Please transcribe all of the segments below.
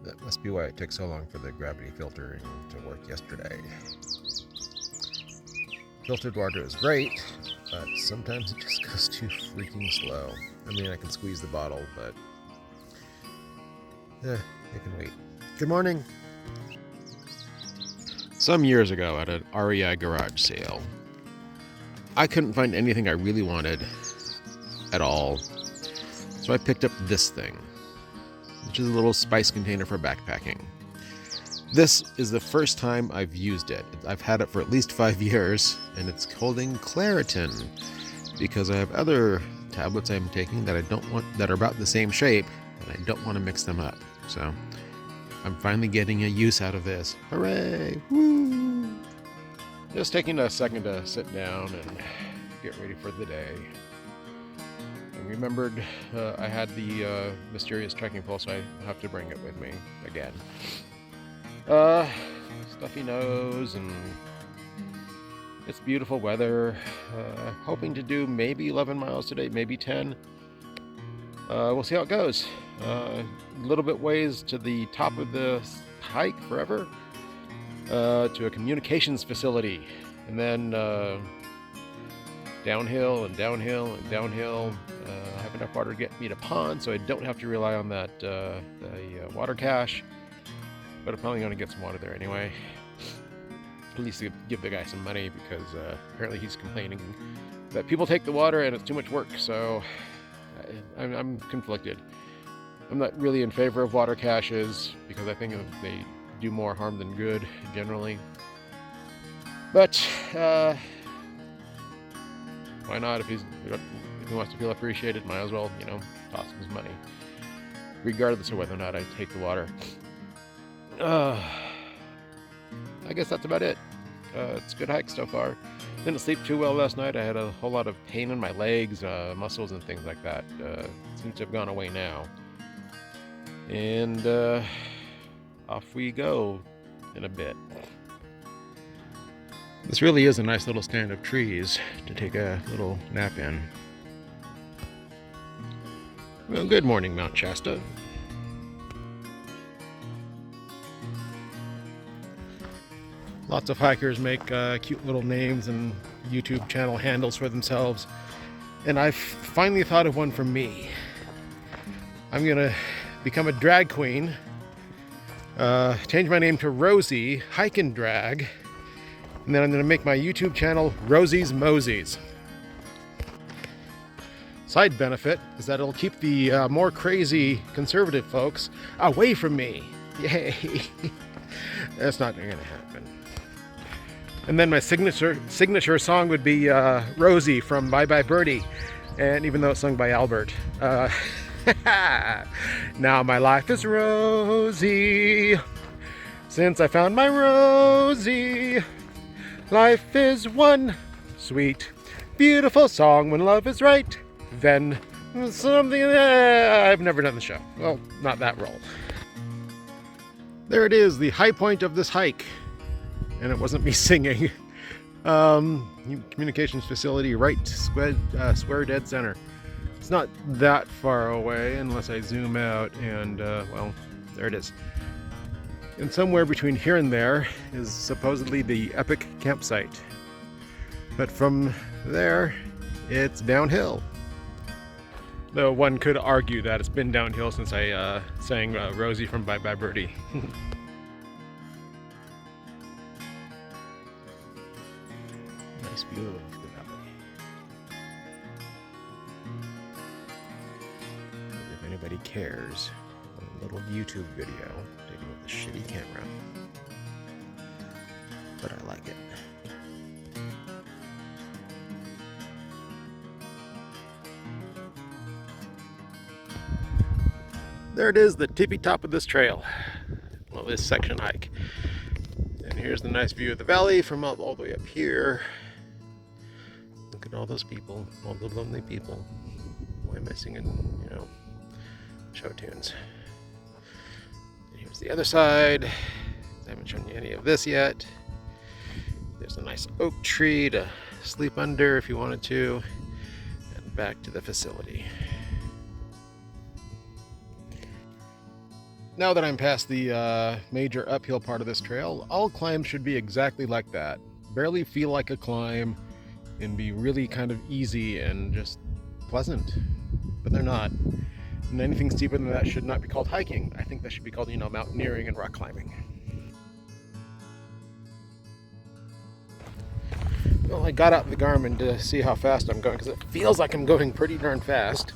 That must be why it took so long for the gravity filtering to work yesterday. Filtered water is great, but sometimes it just goes too freaking slow. I mean, I can squeeze the bottle, but it can wait. Good morning. Some years ago at an REI garage sale, I couldn't find anything I really wanted at all, so I picked up this thing, which is a little spice container for backpacking. This is the first time I've used it. I've had it for at least 5 years, and it's holding Claritin because I have other tablets I'm taking that I don't want, that are about the same shape, and I don't want to mix them up. So I'm finally getting a use out of this. Hooray! Woo! Just taking a second to sit down and get ready for the day. I remembered I had the mysterious trekking pole, so I have to bring it with me again. Stuffy nose, and it's beautiful weather. Hoping to do maybe 11 miles today, maybe 10. We'll see how it goes. A little bit ways to the top of the hike forever, to a communications facility, and then downhill and downhill and downhill. I have enough water to get me to pond, so I don't have to rely on that the water cache. But I'm probably going to get some water there anyway. At least to give the guy some money, because apparently he's complaining that people take the water and it's too much work. So I'm conflicted. I'm not really in favor of water caches because I think they do more harm than good generally. But why not? If he wants to feel appreciated, might as well, toss him his money, regardless of whether or not I take the water. I guess that's about it. It's a good hike so far. Didn't sleep too well last night. I had a whole lot of pain in my legs, muscles, and things like that. Seems to have gone away now. And off we go in a bit. This really is a nice little stand of trees to take a little nap in. Well, good morning, Mount Shasta. Lots of hikers make cute little names and YouTube channel handles for themselves. And I've finally thought of one for me. I'm gonna become a drag queen, change my name to Rosie, Hike and Drag, and then I'm gonna make my YouTube channel Rosie's Mosies. Side benefit is that it'll keep the more crazy conservative folks away from me. Yay! That's not gonna happen. And then my signature song would be Rosie from Bye Bye Birdie, and even though it's sung by Albert. Now my life is rosy since I found my Rosie. Life is one sweet, beautiful song when love is right. Then something I've never done the show. Well, not that role. There it is, the high point of this hike. And it wasn't me singing. Communications facility, right square dead center. It's not that far away unless I zoom out, and well, there it is. And somewhere between here and there is supposedly the epic campsite. But from there, it's downhill. Though one could argue that it's been downhill since I sang Rosie from Bye Bye Birdie. Nice view of the valley. If anybody cares, a little YouTube video taken with a shitty camera. But I like it. There it is, the tippy top of this trail. Well, this section hike. And here's the nice view of the valley from all the way up here. Look at all those people, all the lonely people. Why am I singing, show tunes? And here's the other side. I haven't shown you any of this yet. There's a nice oak tree to sleep under if you wanted to. And back to the facility. Now that I'm past the major uphill part of this trail, all climbs should be exactly like that. Barely feel like a climb and be really kind of easy and just pleasant. But they're not. And anything steeper than that should not be called hiking. I think that should be called, mountaineering and rock climbing. Well, I got out the Garmin to see how fast I'm going because it feels like I'm going pretty darn fast.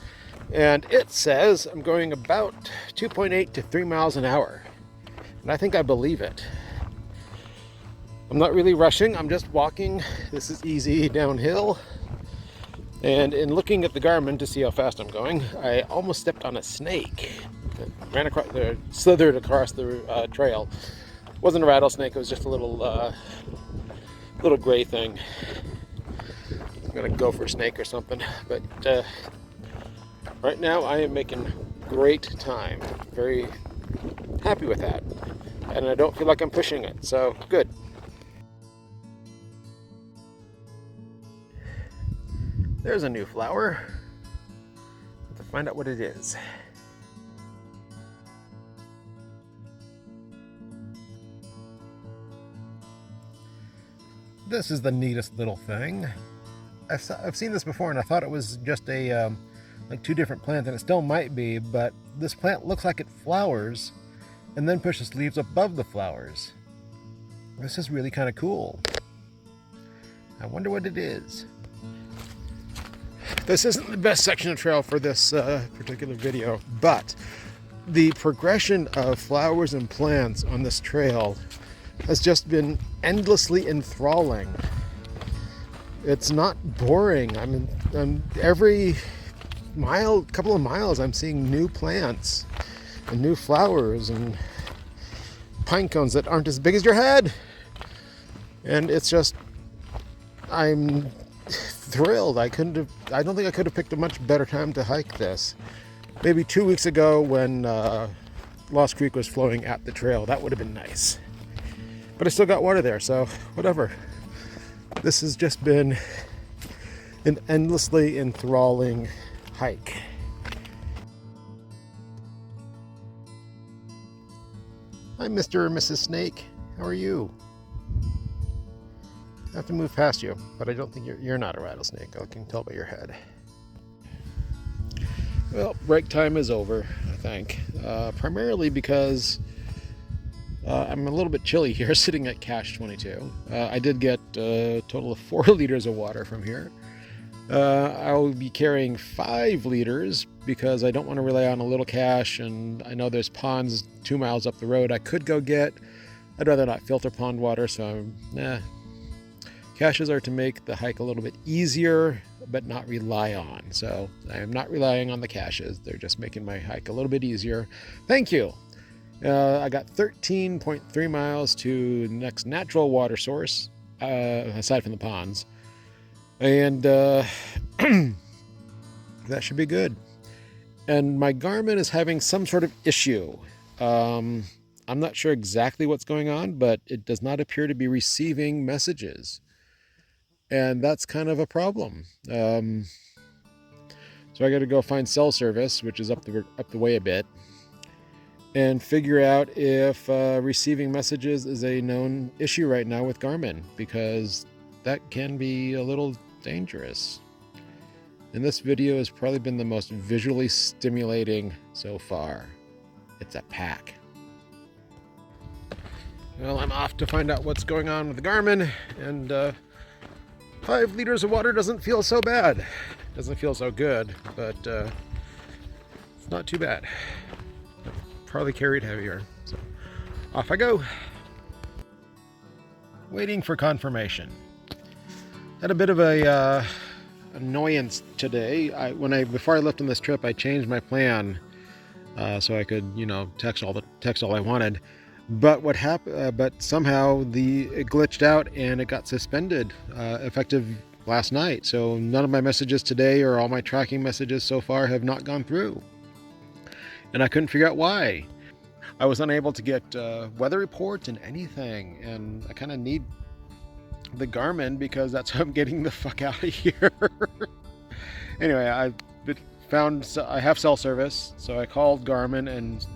And it says I'm going about 2.8 to 3 miles an hour. And I think I believe it. I'm not really rushing, I'm just walking. This is easy downhill. And in looking at the Garmin to see how fast I'm going, I almost stepped on a snake. It ran across, slithered across the trail. It wasn't a rattlesnake, it was just a little gray thing. I'm gonna go for a snake or something. But right now I am making great time. Very happy with that. And I don't feel like I'm pushing it, so good. There's a new flower. Let's find out what it is. This is the neatest little thing. I've seen this before and I thought it was just a like two different plants, and it still might be, but this plant looks like it flowers and then pushes leaves above the flowers. This is really kind of cool. I wonder what it is. This isn't the best section of trail for this particular video, but the progression of flowers and plants on this trail has just been endlessly enthralling. It's not boring. I'm every couple of miles, I'm seeing new plants and new flowers and pine cones that aren't as big as your head. And it's just, I'm thrilled. I don't think I could have picked a much better time to hike this. Maybe 2 weeks ago when Lost Creek was flowing at the trail, that would have been nice. But I still got water there, so whatever. This has just been an endlessly enthralling hike. Hi, Mr. or Mrs. Snake. How are you? I have to move past you, but I don't think you're not a rattlesnake. I can tell by your head. Well, break time is over, I think. Primarily because I'm a little bit chilly here, sitting at cache 22. I did get a total of 4 liters of water from here. I'll be carrying 5 liters because I don't want to rely on a little cache, and I know there's ponds 2 miles up the road I could go get. I'd rather not filter pond water, so caches are to make the hike a little bit easier, but not rely on. So I am not relying on the caches. They're just making my hike a little bit easier. Thank you. I got 13.3 miles to the next natural water source, aside from the ponds. And that should be good. And my Garmin is having some sort of issue. I'm not sure exactly what's going on, but it does not appear to be receiving messages. And that's kind of a problem. So I got to go find cell service, which is up the way a bit, and figure out if receiving messages is a known issue right now with Garmin, because that can be a little dangerous. And this video has probably been the most visually stimulating so far. It's a pack. Well, I'm off to find out what's going on with the Garmin, and 5 liters of water doesn't feel so bad. Doesn't feel so good, but it's not too bad. I've probably carried heavier, so off I go. Waiting for confirmation. Had a bit of a annoyance today. Before I left on this trip, I changed my plan so I could, text all I wanted. But what happened? But somehow it glitched out and it got suspended, effective last night. So none of my messages today or all my tracking messages so far have not gone through, and I couldn't figure out why. I was unable to get weather reports and anything, and I kind of need the Garmin because that's how I'm getting the fuck out of here. Anyway, I I have cell service, so I called Garmin and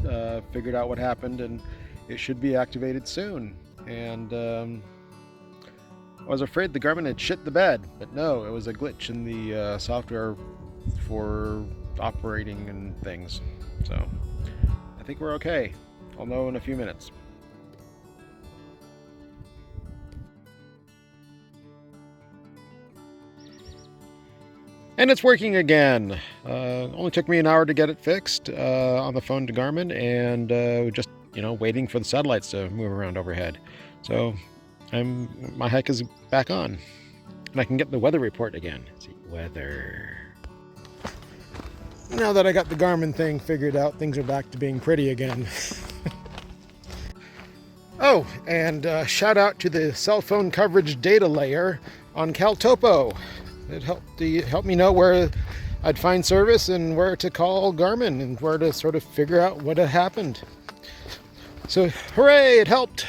figured out what happened, and it should be activated soon. And I was afraid the Garmin had shit the bed, but no, it was a glitch in the software for operating and things. So I think we're okay. I'll know in a few minutes. And it's working again. Only took me an hour to get it fixed on the phone to Garmin, and just waiting for the satellites to move around overhead. So my hike is back on, and I can get the weather report again. Let's see, weather. Now that I got the Garmin thing figured out, things are back to being pretty again. Oh, and shout out to the cell phone coverage data layer on CalTopo. It helped me know where I'd find service and where to call Garmin and where to sort of figure out what had happened. So, hooray, it helped!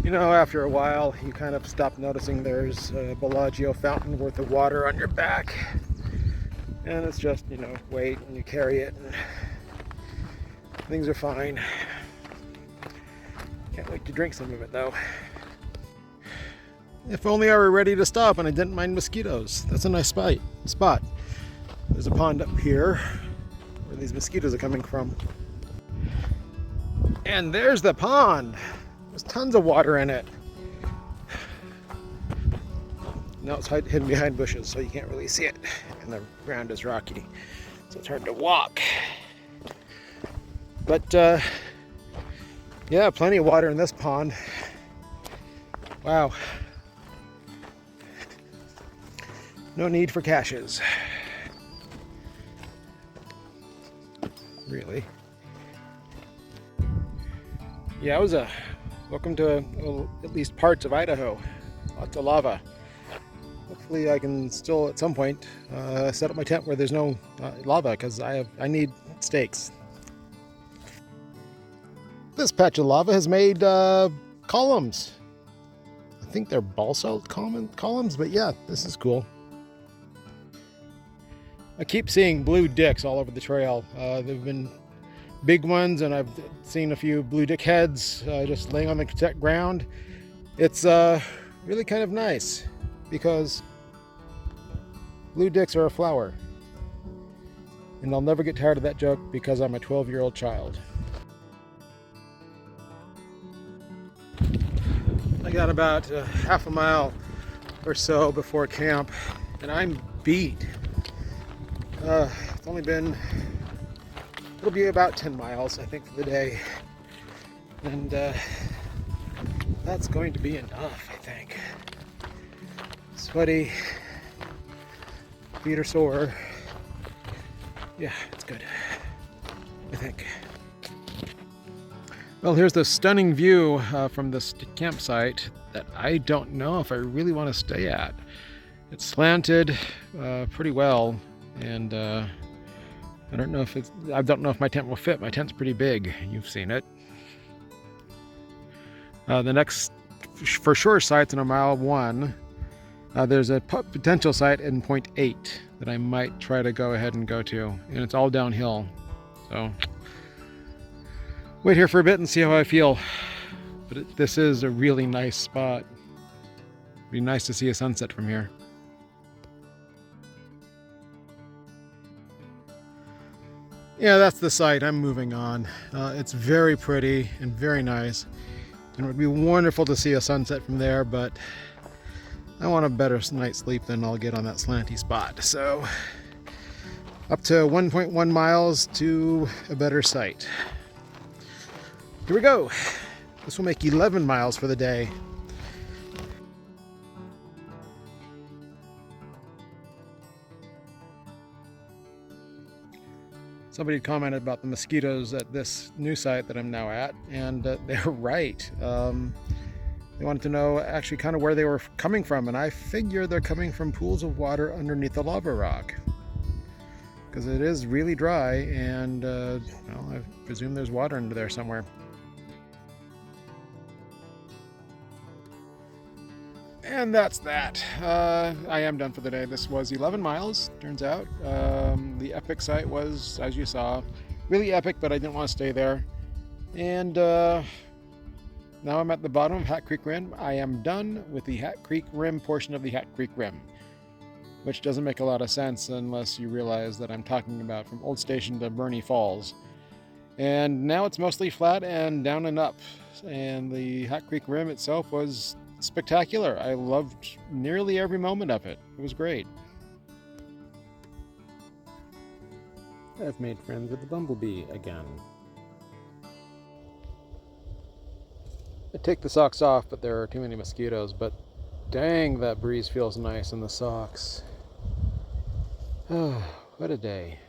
After a while, you kind of stop noticing there's a Bellagio fountain worth of water on your back. And it's just, weight, and you carry it, and things are fine. Can't wait to drink some of it, though. If only I were ready to stop and I didn't mind mosquitoes. That's a nice spot. There's a pond up here where these mosquitoes are coming from. And there's the pond. There's tons of water in it. Now it's hidden behind bushes, so you can't really see it. And the ground is rocky, so it's hard to walk. But yeah, plenty of water in this pond. Wow. No need for caches. Really. Yeah, welcome to at least parts of Idaho. Lots of lava. Hopefully I can still at some point set up my tent where there's no lava, because I need stakes. This patch of lava has made columns. I think they're basalt columns, but yeah, this is cool. I keep seeing blue dicks all over the trail. They've been big ones, and I've seen a few blue dick heads just laying on the ground. It's really kind of nice, because blue dicks are a flower. And I'll never get tired of that joke because I'm a 12-year-old child. I got about half a mile or so before camp, and I'm beat. It's only been, it'll be about 10 miles, I think, for the day. And that's going to be enough, I think. Sweaty, feet are sore. Yeah, it's good, I think. Well, here's the stunning view from this campsite that I don't know if I really want to stay at. It's slanted pretty well, and I don't know if my tent will fit. My tent's pretty big. You've seen it. The next for sure site's in a mile 1. There's a potential site in point 8 that I might try to go ahead and go to, and it's all downhill. So wait here for a bit and see how I feel. But this is a really nice spot. It'd be nice to see a sunset from here. Yeah, that's the site. I'm moving on. It's very pretty and very nice. And it would be wonderful to see a sunset from there, but I want a better night's sleep than I'll get on that slanty spot. So up to 1.1 miles to a better site. Here we go. This will make 11 miles for the day. Somebody commented about the mosquitoes at this new site that I'm now at, and they're right. They wanted to know actually kind of where they were coming from, and I figure they're coming from pools of water underneath the lava rock, because it is really dry, and well, I presume there's water under there somewhere. And that's that. I am done for the day. This was 11 miles, turns out. The epic site was, as you saw, really epic, but I didn't want to stay there. And now I'm at the bottom of Hat Creek Rim. I am done with the Hat Creek Rim portion of the Hat Creek Rim, which doesn't make a lot of sense unless you realize that I'm talking about from Old Station to Bernie Falls. And now it's mostly flat and down and up. And the Hat Creek Rim itself was spectacular. I loved nearly every moment of it. It was great. I've made friends with the bumblebee again. I take the socks off, but there are too many mosquitoes. But dang, that breeze feels nice in the socks. Oh, what a day.